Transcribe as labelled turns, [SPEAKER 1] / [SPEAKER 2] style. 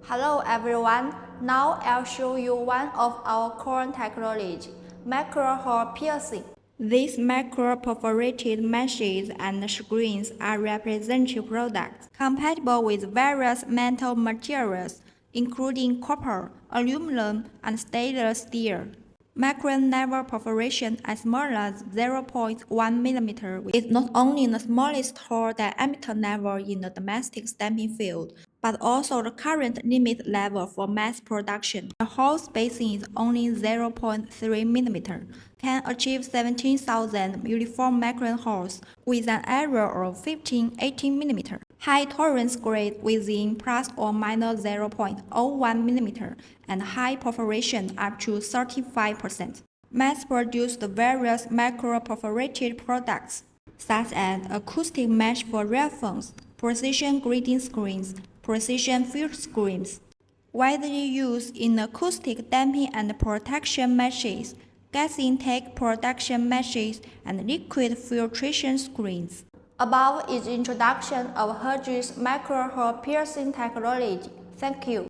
[SPEAKER 1] Hello everyone, now I'll show you one of our core technology, micro-hole piercing. These micro-perforated meshes and screens are representative products, compatible with various metal materials, including copper, aluminum, and stainless steel. Micron-level perforation as small as 0.1 mm is not only the smallest hole diameter level in the domestic stamping field, but also the current limit level for mass production. The hole spacing is only 0.3 mm, can achieve 17,000 uniform micron holes with an area of 15-18 mm. High tolerance grade within plus or minus 0.01 mm and high perforation up to 35%. Mass-produced various micro-perforated products, such as acoustic mesh for earphones, precision grading screens, precision field screens. Widely used in acoustic damping and protection meshes, gas intake protection meshes, and liquid filtration screens. Above is introduction of Heju's micro-hole piercing technology. Thank you.